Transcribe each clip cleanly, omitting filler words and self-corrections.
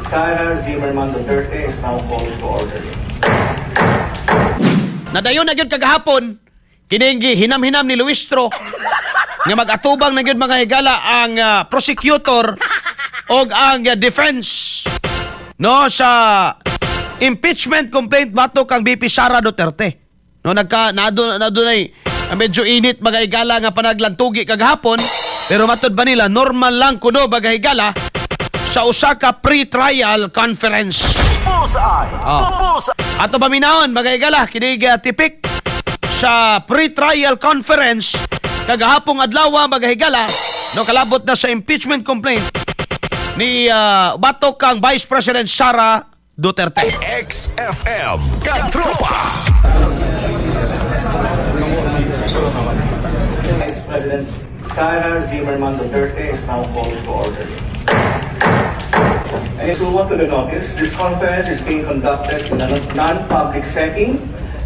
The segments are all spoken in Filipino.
Sara Zimmerman Duterte is now called to order. Nadayon na gyud kagahapon kining hinam-hinam ni Luistro nga mag-atubang na gyud mga higala ang prosecutor og ang defense no sa impeachment complaint batok kang BP Sara Duterte. No nadunay medyo init mga higala nga panaglantugi kagahapon pero matud ba nila normal lang kuno mga higala sa usa ka pre-trial conference. Ato ba minahon mga higala kinig tipik sa pre-trial conference kagahapong adlaw mga higala no kalabot na sa impeachment complaint ni batok kang Vice President Sara Duterte. XFM Katropa. Vice President Sara Zimmerman Duterte is now called to order. And if you want to the notice, this conference is being conducted in a non-public setting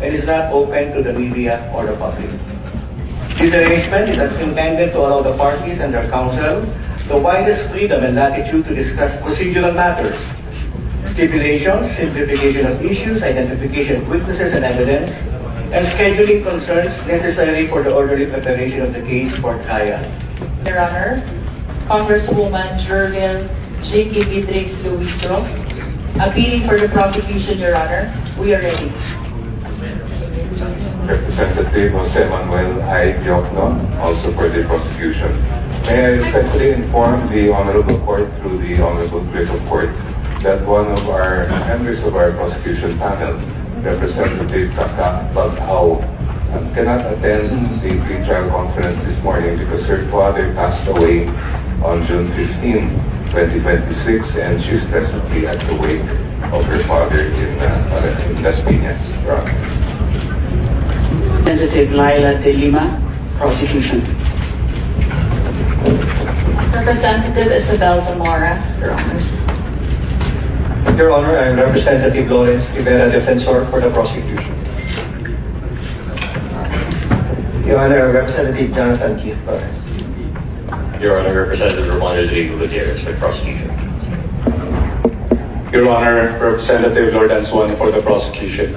and is not open to the media or the public. This arrangement is intended to allow the parties and their counsel the widest freedom and latitude to discuss procedural matters, stipulations, simplification of issues, identification of witnesses and evidence, and scheduling concerns necessary for the orderly preparation of the case for trial. Your Honor, Congresswoman Jervil J.K. Vidrix Luistro, appealing for the prosecution, Your Honor. We are ready. Representative Jose Manuel I. Diokno, also for the prosecution. May I respectfully inform the Honorable Court through the Honorable Clerk of Court that one of our members of our prosecution panel, Representative Kaka Baghao, cannot attend the pre-trial conference this morning because her father passed away on June 15, 2026, and she's presently at the wake of her father in Las Piñas. Representative Laila De Lima, prosecution. Representative Isabel Zamora, Your Honors. Your Honor, I am Representative Lawrence Rivera, defensor for the prosecution. Your Honor, Representative Jonathan Keith Perez. Your Honor, Representative Romano Diego Gutierrez for prosecution. Your Honor, Representative Lord Ansuan for the prosecution.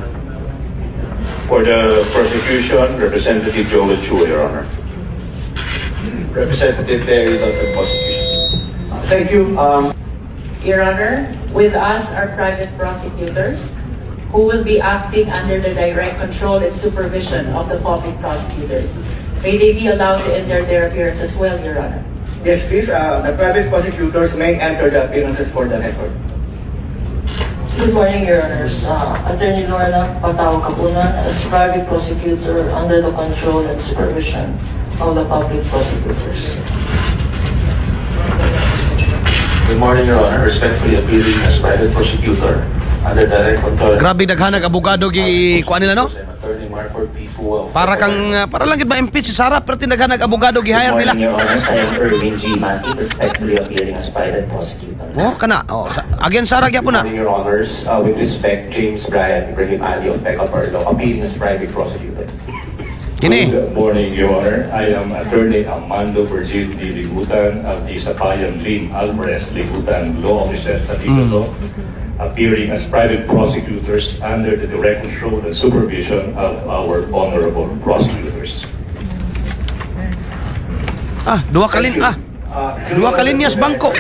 For the prosecution, Representative Joel Chua, Your Honor. Representative Terry Dutton, prosecution. Thank you. Your Honor, with us are private prosecutors who will be acting under the direct control and supervision of the public prosecutors. May they be allowed to enter their appearance as well, Your Honor. Yes, please. The private prosecutors may enter the appearances for the record. Good morning, Your Honors. Attorney Lorna Patao Capunan as private prosecutor under the control and supervision of the public prosecutors. Good morning, Your Honor. Respectfully appealing as private prosecutor under direct control. Grabe daghanag abogado gi kuan nila no? Attorney Marford P. Fuel. Para lang gid ma-impeach si Sara pero tinaghanag abogado gi-hire Good nila. morning, Your Honors. I am Erwin G. Manti, respectfully appearing as private prosecutor. Oh kana. Oh, again Sara gyapon na. Good morning, Your Honors. With respect, James Brian Ibrahim Ali of Pega Parlo, appearing as private prosecutor. Kini. Good morning, Your Honor. I am Attorney Armando Virgil D. Ligutan of the Sapayan Lim Alvarez Ligutan Law Offices at Iguto, appearing as private prosecutors under the direct control and supervision of our honorable prosecutors. Dua kalinyas bangko.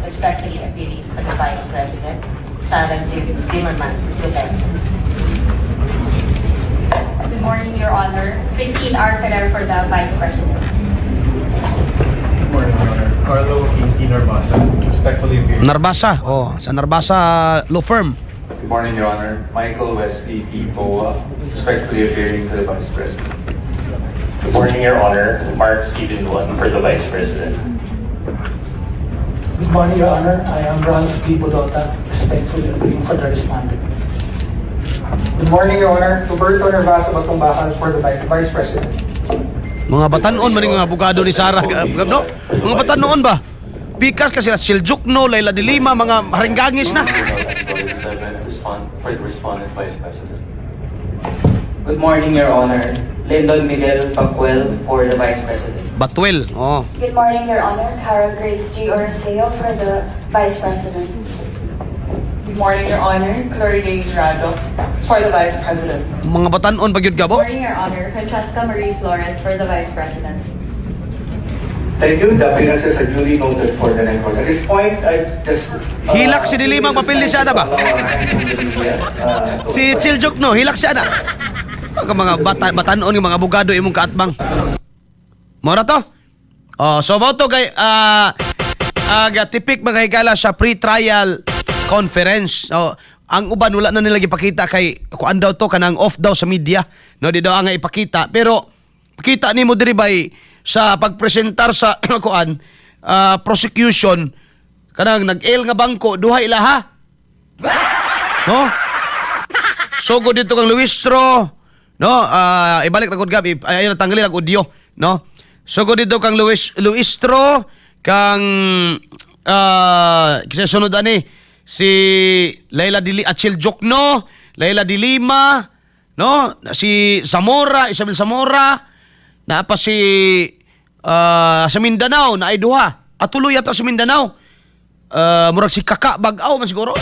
Respectfully appealing for the Vice President, Sara Zimmerman Duterte. Good morning, Your Honor. Christine R. Ferrer for the Vice President. Good morning, Your Honor. Carlo Quinti Narbasa, respectfully appearing. Narbasa. Oh, sa Narbasa Law Firm. Good morning, Your Honor. Michael Wesley P. Poa, respectfully appearing to the Vice President. Good morning, Your Honor. Mark Stephen Duan for the Vice President. Good morning, Your Honor. I am Ralph P. Bodota, respectfully appealing for the respondent. Good morning, Your Honor. Roberto Nervasa Batumbakan for the Vice President. Mga batanon man yung abogado ni Sara no? Mga batanon ba? Pikas kasi Siljukno, Laila de Lima, mga haringgangis na. For the respondent Vice President. Good morning, Your Honor. Lyndon Miguel Pacuel for the Vice President. Batwel. Oh. Good morning, Your Honor. Carol Grace G. Orseo for the Vice President. Good morning, Your Honor. Cloridane Rado for the Vice President. Mga batanon ba gyud ka Good bo? morning, Your Honor. Francesca Marie Flores for the Vice President. Thank you. The appearances are duly noted for the record. At this point, I just... Hilak si Dilimang mapildi siya na ba? Si Chiljok no, hilak siya na. Mga batanon yung mga abogado imong kaatbang. Mora to? Oh, so mo to kay tipik mga higala sa pre-trial conference. Oh, ang uban wala na nila gipakita kay kuan daw to kanang off daw sa media. No, di daw ang ipakita. Pero pakita nimo diri bay sa pagpresentar sa kuan prosecution kanang nag-el nga bangko duha ilaha. No? Sugod dito kang Luistro, no? Ibalik na gud gab ayon tanggalin ang audio, no? Sugod dito kang Luistro kang kasi sunod ani si Laila Achille Jokno, Laila de Lima, no? Si Zamora, Isabel Zamora, na pa si sa Mindanao na ay duha. Atuloy ata sa Mindanao. Murag si Kaka Bag-aw man siguro.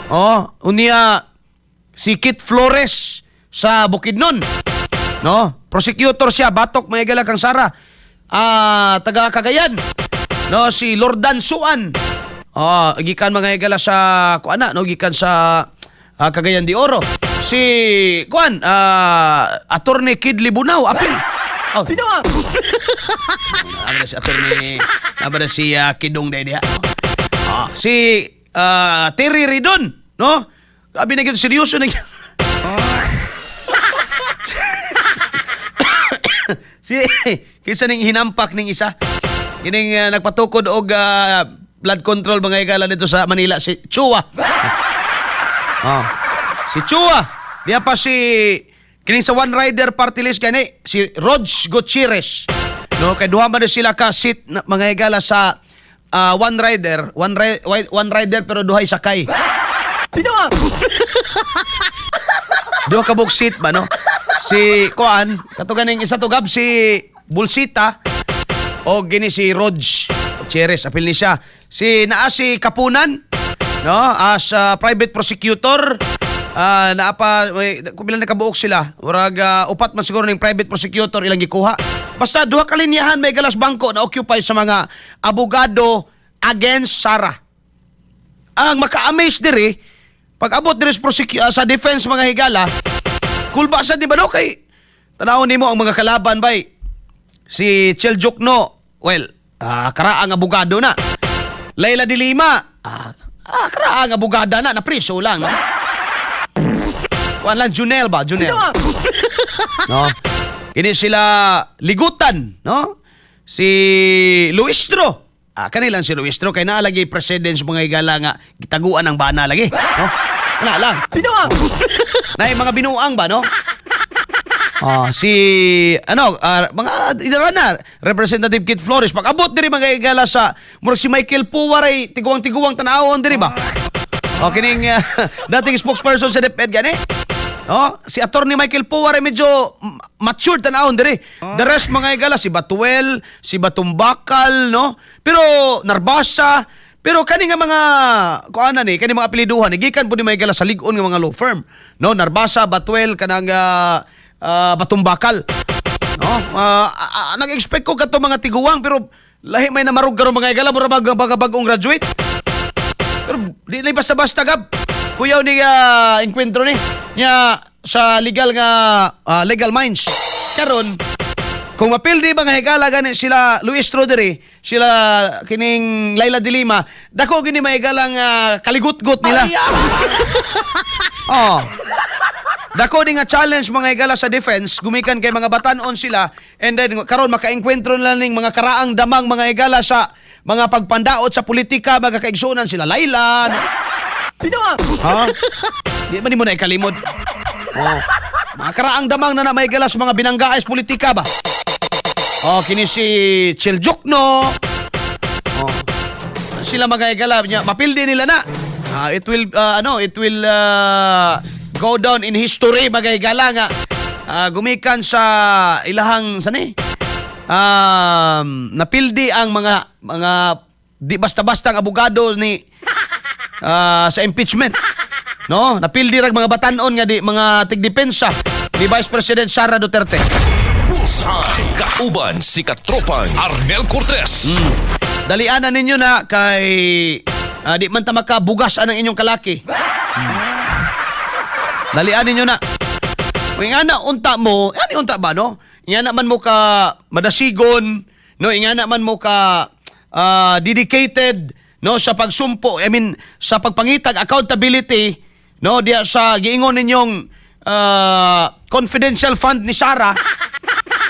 Oh, unya si Kit Flores sa Bukidnon. No? Prosecutor siya, batok may kang Sara. Taga Cagayan. No, si Lordan Suan. Gikan mga igala sa kuana, no, gikan sa Cagayan de Oro. Si kuan Attorney Kidli Bunao apil. Oh, pinawa. Si Attorney si Kidong Dede. Si Terry Ridon, no? Sabi na gyud seryoso na si kisa ning hinampak ning isa. Kining nagpatukod og blood control mga igala dito sa Manila si Chua. Si Chua. Diya pa si kining sa One Rider Party List gani si Rog Gutierrez. No, kay duha man sila ka seat na, mga igala sa One Rider pero duhay sakay. Pinawa. Duha ka bug seat ba no? Si Kuan, katuganing isa to gab si Bulsita o gini si Rog Gutierrez apil ni siya. Si naa si Kapunan, no, as private prosecutor. Naapa kung bilang nakabuok sila, murag upat man siguro ning private prosecutor ilang gikuha. Basta duha ka linyahan may galas bangko na occupy sa mga abogado against Sara. Ang maka-amaze diri pag abot diri sa defense mga higala, kulba sa di ba no kay tanawon nimo ang mga kalaban bay. Si Chiljok no, well, karaang abogado na. Laila de Lima, karaang abogada na priso lang, no? Kuan lang Junel ba? Junel. No. Ini sila Ligutan, no? Si Luistro. Kanilang si Luistro kay naa lagi presidents mga higala nga gitaguan ang bana lagi, no? Wala lang. Binuang. Nay mga binuang ba, no? Si mga idarana Representative Kit Flores pag abot diri mga igala sa murag si Michael Puwaray tiguang tanawon diri ba? Kining dating spokesperson sa DepEd gani. Si Attorney Michael Puwaray medyo matured tanawon diri. The rest mga igala si Batuel, si Batumbakal, no? Pero Narbasa, pero kani nga mga kuana ni, kani mga apelyiduhan gikan pud ni mga igala sa lig-on nga mga law firm, no? Narbasa, Batuel kanang Batumbakal. No? Nag-expect ko kato mga tiguang pero lahi may namarug karon mga igala mura bagong graduate. Pero di basta-basta gab. Kuyaw ni enkwentro ni nya sa legal minds. Karon kung mapildi mga higala gani sila Luistro diri, sila kining Laila de Lima, dako gini mahigalang kaligut-gut nila. Dako di nga challenge mga higala sa defense, gumikan kay mga batanon sila, and then karon maka-enkwentro na ning mga karaang damang mga higala sa mga pagpandaot sa politika, magakaigsunan sila Laila. Pinawa. Di ba ni mo na ikalimod? Mga karaang damang na may higala sa mga binanggaas politika ba? Kini si Chiljok no. Sila mga higala niya, mapildi nila na. It will go down in history mga higala nga gumikan sa ilahang sani. Napildi ang mga di basta-bastang abogado ni sa impeachment. No, napildi rag mga batanon nga di mga tigdepensa ni Vice President Sara Duterte. Bullseye. Kauban si katropang Arnel Cortez. Dalianan ninyo na kay di man ta makabugas ang inyong kalaki. Dalian ninyo na. Kung nga na unta mo, ani unta ba no? Nga naman mo ka madasigon, no? Nga naman mo ka dedicated, no, sa pagsumpo, I mean sa pagpangitag accountability, no, diya sa giingon ninyong confidential fund ni Sara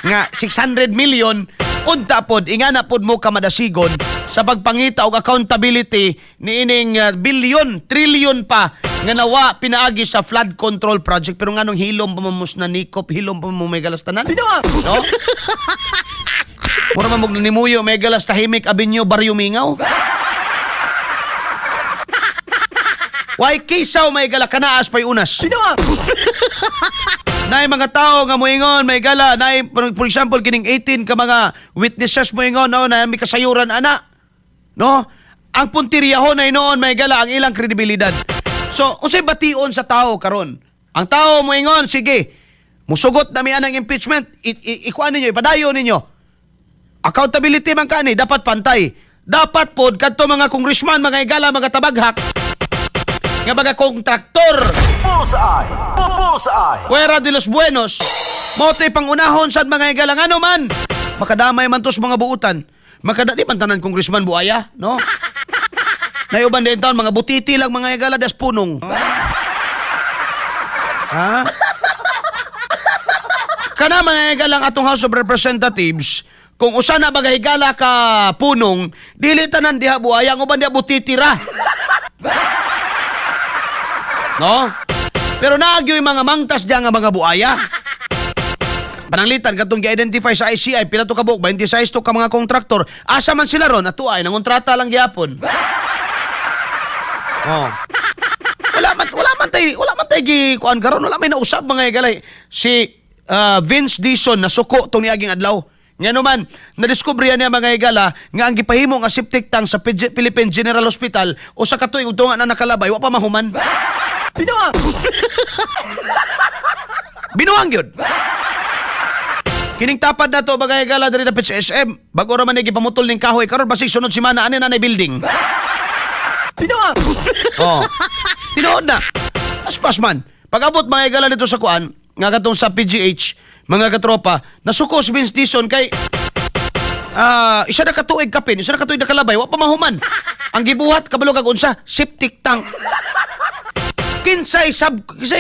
nga 600 million unta pod ingana pod mo ka madasigon sa pagpangita og accountability ni ining billion, trillion pa nga nawa pinaagi sa flood control project pero nganong hilom pa mamus na nikop, hilom pa mo may galas tanan. No? Mura man mog nimuyo may galas tahimik Avenue Barrio Mingaw. Why kisaw may gala kanaas pay unas. Nay mga tao nga moingon may gala, nay for example kining 18 ka mga witnesses moingon no na may kasayuran ana. No? Ang puntiryahon ay noon may gala ang ilang kredibilidad. So, unsay bation sa tao karon? Ang tao moingon, sige, musugot na mi anang impeachment, ikuan ninyo, ipadayon ninyo. Accountability man kani dapat pantay. Dapat pod kadto mga congressman, mga igala, mga tabaghak, nga mga kontraktor. Bullseye. Bullseye. Fuera de los buenos. Moto'y pangunahon sa mga igala nga man. Makadamay man tos mga buutan. Makadali man tanan congressman buaya, no? Nayuban din taon, mga butiti lang mga igala das punong. Ha? Kana mga igalang atong House of Representatives, kung usa na bagahigala ka punong, dili tanan diha buaya, ang uban diha butitira. No? Pero naagyo yung mga mangtas diya nga mga buaya. Pananglitan katong gi-identify sa ICI pila to ka buok 26 to ka mga kontraktor. Asa man sila ron ato ay nangontrata lang gyapon. Oh. Wala man tay kuan karon, wala may nausab mga igalay. Si Vince Dison na suko tong niaging adlaw. Nga naman, nadiskubre niya mga igala nga ang gipahimo nga septic tank sa Philippine General Hospital o sa katuig utungan na nakalabay wa pa mahuman. Binuang. Binuang yun. Kining tapad na to mga igala diri na PCSM. Bago ra man gipamutol ning kahoy karon basig sunod semana ani na building. Pinuang! Oh. Tinood na. Aspas man. Pag-abot mga igala dito sa kuan, nga katong sa PGH, mga katropa, nasuko si Vince Dison kay isa na katuig kapin, isa na katuig na kalabay, wa pa mahuman. Ang gibuhat, kabalo kag unsa, septic tank. Kinsay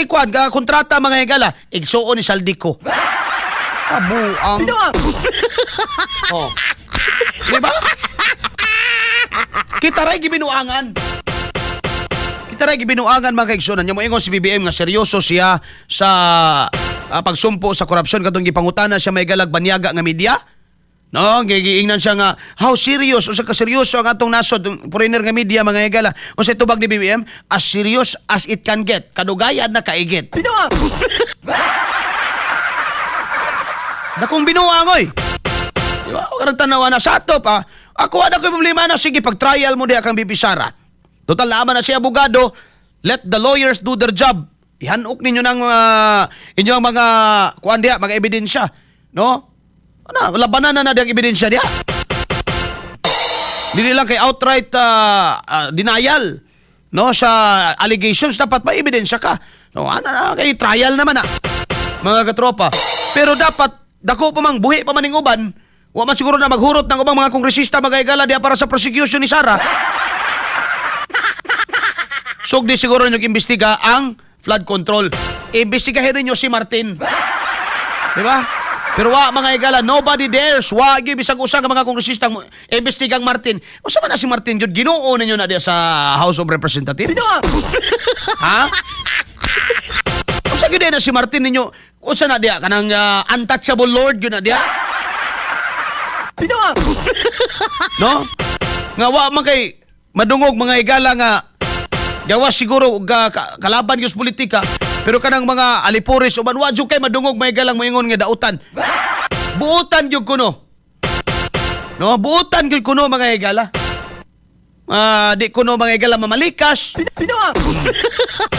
kuan, kontrata mga igala, igsuon ni Saldico. Kabuang. Pinuang! Oh. Diba? Kita ray gibinuangan. Kita ray gibinuangan mga kaigsunan. Nya moingon si BBM nga seryoso siya sa pagsumpo sa korupsyon katong gipangutana siya may galag banyaga nga media. No, giingnan siya nga how serious o sa kaseryoso ang atong nasod foreigner nga media mga igala. O sa tubag ni BBM, as serious as it can get. Kadugayan na kaigit. Binuang. Dakong binuang oy. Di ba? Karang tanawa na sa ato pa. Ako ada ko'y problema na, sige, pag-trial mo diya kang Bibi Sara. Total, naman na siya abogado, let the lawyers do their job. Ihanok ninyo ng inyong mga, kuan diya, mga ebidensya. No? Ano, labanan na diyang ebidensya diya. Dili lang kay outright denial, no, sa allegations, dapat may ebidensya ka. No, ana kay trial naman na, mga katropa. Pero dapat, dako pa mang buhi pa maning uban, wa man siguro na maghurot ng ubang mga kongresista magayagala diya para sa prosecution ni Sara. Sugdi siguro nyo imbestiga ang flood control. Imbestigahin ninyo si Martin. Diba? Pero wa mga igala, nobody dares. Wa bisag usang mga kongresista imbestigang Martin. O sa man na si Martin yun, ginoo ninyo na diya sa House of Representatives. Ha? O sa yun na si Martin ninyo, o sa na diya, kanang untouchable Lord yun na diya. Pinuang! No? Nga wa man kay madungog mga igala nga gawa siguro kalaban yung politika Pero kanang mga alipuris uban wa jud kay madungog may galang moingon nga dautan. Buutan jud kuno. No, buutan jud kuno mga higala. Di kuno mga higala mamalikas.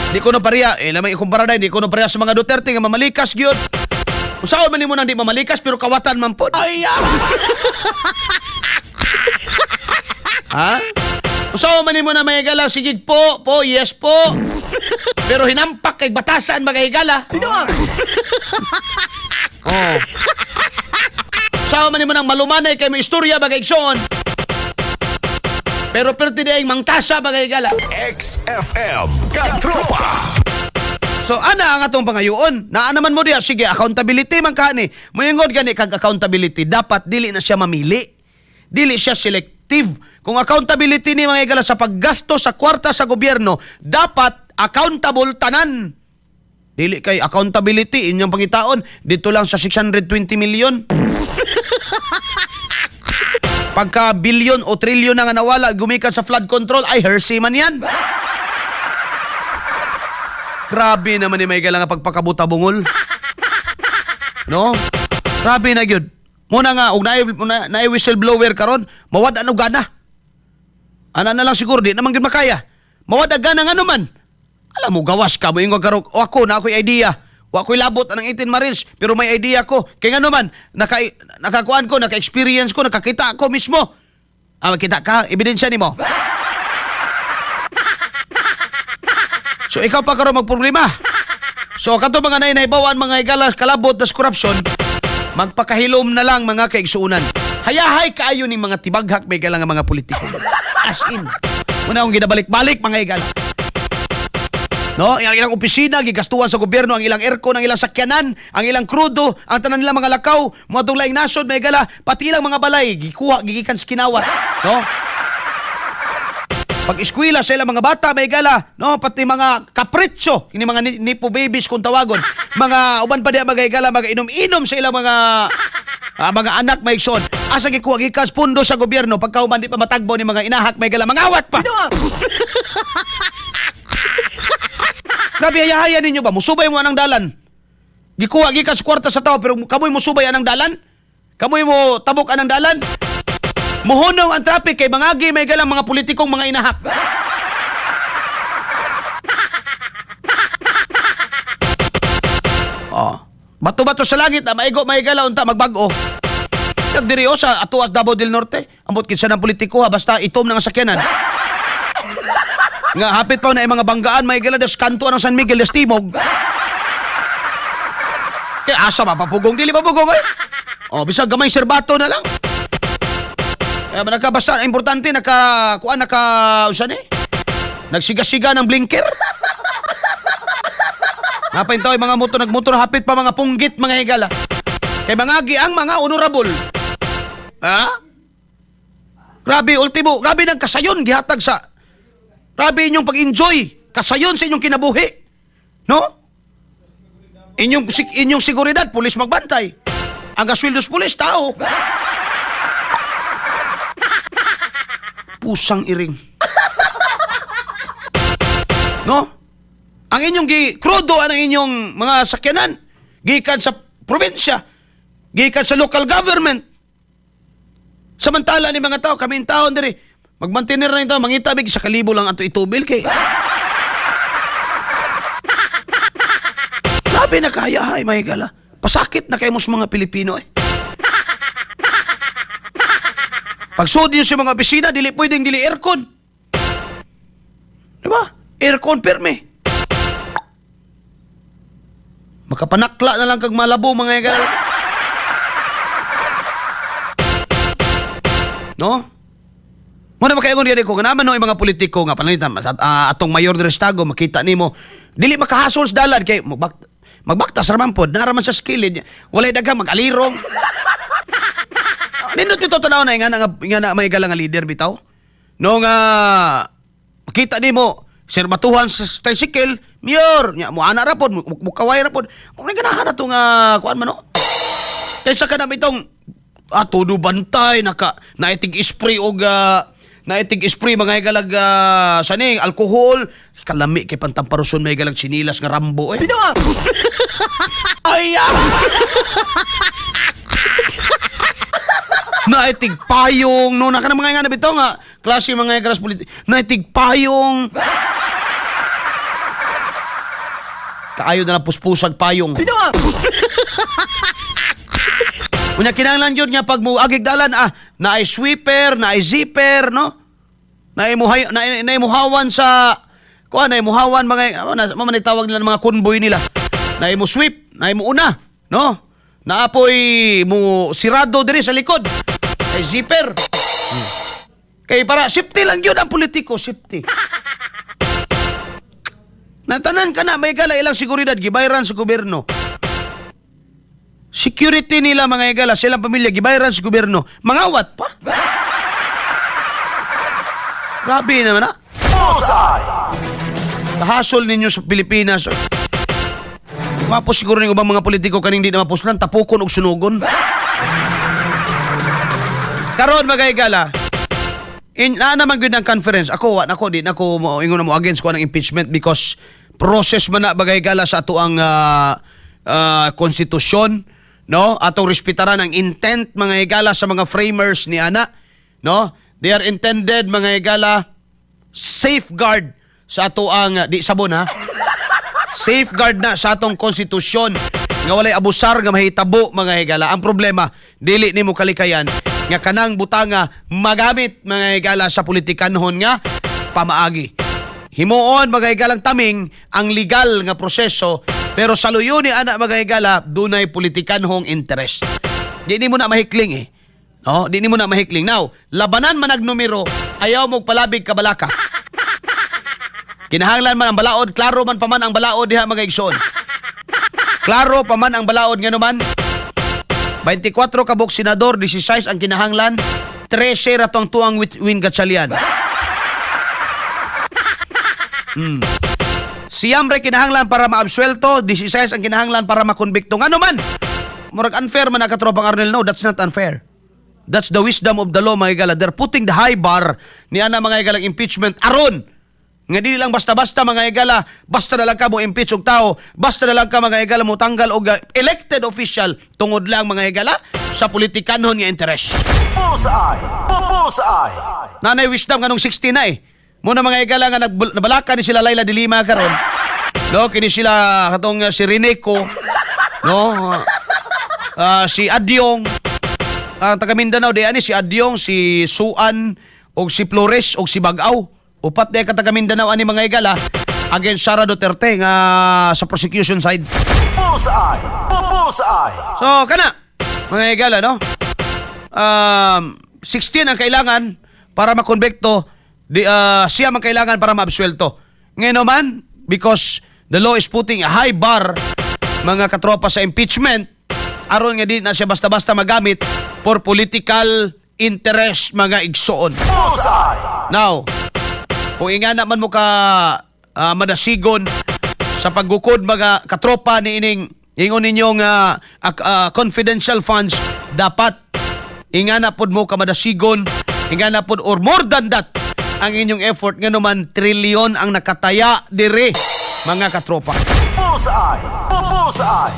Di kuno pareha lamay ikumpara dai, di kuno pareha sa mga Duterte nga mamalikas gyud. Usaon man nimo nang di mamalikas pero kawatan man pod. Ha? Usaon man nimo na may higala sigig po, yes po. Pero hinampak kay batasan mga higala. Oh. Usaon man nimo nang malumanay kay may istorya mga igsoon. Pero perti di ay mangtasa mga higala. XFM Katropa. So ana ang atong pangayoon. Naa naman mo diya, sige, accountability man kani. Moingod gani kag accountability, dapat dili na siya mamili. Dili siya selective. Kung accountability ni mga higala sa paggasto sa kwarta sa gobyerno, dapat accountable tanan. Dili kay accountability inyong pangitaon dito lang sa 620 million. Pagka bilyon o trilyon na nga nawala gumikan sa flood control, ay hersey man yan. Grabe naman ni may nga pagpakabuta bungol. No? Grabe na gyud. Muna nga, og na whistleblower karon, mawad ano gana. Ana na lang siguro, di naman gyud makaya. Mawad ang gana nga naman. Alam mo, gawas ka mo ingog karong, o ako, na ako'y idea. O ako'y labot anang 18 Marines, pero may idea ko. Kaya nga naman, nakakuan ko, naka-experience ko, nakakita ko mismo. Makita ka, ebidensya ni mo. So ikaw pa karon magproblema. So kato mga nainaibawan mga higala kalabot das korupsyon, magpakahilom na lang mga kaigsuunan. Hayahay kaayo ni mga tibaghak may higala nga mga politiko. As in. Muna akong ginabalik-balik mga higala. No, ang ilang opisina gigastuhan sa gobyerno, ang ilang aircon, ang ilang sakyanan, ang ilang krudo, ang tanan nila mga lakaw, mga laing nasod may higala, pati ilang mga balay gikuha gigikan sa kinawat, no? Pag-eskwela sa ilang mga bata, may gala, no? Pati mga kapritsyo, ini mga nipo babies kung tawagon. Mga uban pa diya mga gala, mga inom-inom sa ilang mga anak may son. Asa gikuha gikas pundo sa gobyerno pagka uman di pa matagbo ni mga inahak may gala, mangawat pa. Grabe hayahayan ninyo ba? Musubay mo anang dalan. Gikuha gikas kwarta sa tao pero kamoy musubay anang dalan? Kamoy mo tabok anang dalan? Muhunong ang traffic kay mangagi may galang mga politikong mga inahak. Oh, bato-bato sa langit maigo may galaw unta magbago. Nagdiri sa atuas Davao del Norte, ambot kinsa ng politiko basta itom nang sakyanan. Nga hapit pa na mga banggaan may gala des kanto ng San Miguel des Timog. Kay asa mapapugong dili papugong eh. Oh, bisag gamay serbato na lang. Basta importante nagsiga-siga ng blinker. Napay tayo mga motor nagmotor hapit pa mga punggit mga higala. Kay mga giang mga honorable. Ha? Grabe ultimo, grabe nang kasayon gihatag sa. Grabe inyong pag-enjoy, kasayon sa inyong kinabuhi. No? Inyong seguridad, pulis magbantay. Ang gasweldos pulis tao. Pusang iring. No? Ang inyong krudo ang inyong mga sakyanan gikan sa probinsya, gikan sa local government. Samantala ni mga tao, kami taon diri, magmantener na ito, mangita big sa kalibo lang ato itubil kay. Grabe na kaya ay may gala. Pasakit na kayo mo sa mga Pilipino eh. Pagsud niyo sa mga opisina, dili pwedeng dili aircon. Diba? Aircon perme. Makapanakla na lang kag malabo mga higala. No? Muna makaingon diyan ko, naman no, yung mga politiko nga, panalitan, atong mayor de Restago, makita nimo dili makahasol sa dalan, kay magbaktas raman po, naraman sa skilled, walay dagang mag-alirong. Nindot ito tanaw na nga may galang nga leader bitaw. No nga, makita nimo serbatuhan sa tricycle, mayor, nya mo ana rapod, mukaway rapod. Mo ganahan na to nga kuan man no. Kaysa kanam itong todo bantay naitig spray og naitig spray mga higalag saning alcohol, kalami kay pantamparuson may higalag sinilas nga Rambo eh. Binawa. Ay. Naitig payong no naka mga nga bitaw nga klase mga higalas politik. Naitig payong. Kaayo na lang puspusag payong. Binawa. Unya kinahanglan yun nga pag mo agig dalan na ay sweeper, na ay zipper, no? Na ay muhawan sa kuan ay muhawan mga mamanay tawag nila ng mga convoy nila. Na ay mo sweep, na ay mo una, no? Naapoy mo sirado diri sa likod. Ay zipper. Kay para safety lang yun ang politiko, safety. Natanan ka na may gala ilang seguridad gibayran sa gobyerno. Security nila mga igala, silang pamilya, gibayaran sa gobyerno. Mangawat pa. Grabe naman na. Tahasol ninyo sa Pilipinas. Mapos siguro ng ubang mga politiko kaning di na mapuslan, tapukon og sunugon. Karon mga igala, naman gud ang conference. Ako di nako ingon mo against ko ng impeachment because process man na bagay gala sa ato ang konstitusyon. No, atong respetaran ang intent mga higala sa mga framers ni ana, no? They are intended mga higala safeguard sa ato ang di sabon ha. Safeguard na sa atong konstitusyon nga walay abusar nga mahitabo mga higala. Ang problema dili nimo kalikayan nga kanang butanga magamit mga higala sa politikanhon nga pamaagi. Himuon mga higalang taming ang legal nga proseso. Pero sa luyo ni anak mga higala, dunay politikanhong interest. Di mo na mahikling eh. No? Di mo na mahikling. Now, labanan man nagnumero, ayaw mong palabig ka balaka. Kinahanglan man ang balaod, klaro man pa man ang balaod diha mga igsoon. Klaro pa man ang balaod nga naman. 24 kabuk senador, 16 ang kinahanglan, 13 ratong tuang win Gatchalian. Siyam re kinahanglan para maabsuelto, 16 ang kinahanglan para makonbikto. Ano man? Murag unfair man nakatropang Arnel. No, that's not unfair. That's the wisdom of the law mga higala. They're putting the high bar ni ana mga higalang impeachment aron. Nga di lang basta-basta mga higala, basta na lang ka mo impeach og tao, basta na lang ka mga higala mo tanggal og elected official tungod lang mga higala sa politikanhon nga interes. Bullseye. Nanay wisdom kanong 60 na eh. Muna mga higala nga nabalaka ni sila Laila de Lima karon. No, kini sila katong si Rineco, no? Si Adyong, taga Mindanao di ani si Adyong, si Suan og si Flores og si Bagaw. Upat na taga Mindanao ani mga higala against Sara Duterte nga sa prosecution side. Bullseye. So kana mga higala no? 16 ang kailangan para makonbikto. Siya man kailangan para maabsuelto. Ngayon naman, because the law is putting a high bar mga katropa sa impeachment, aron nga di na siya basta-basta magamit for political interest mga igsoon. Now, kung ingana man mo ka madasigon sa paggukod mga katropa ni ining ingon ninyong confidential funds, dapat ingana pod mo ka madasigon, ingana pod or more than that ang inyong effort nga naman trilyon ang nakataya dire mga katropa. Bullseye.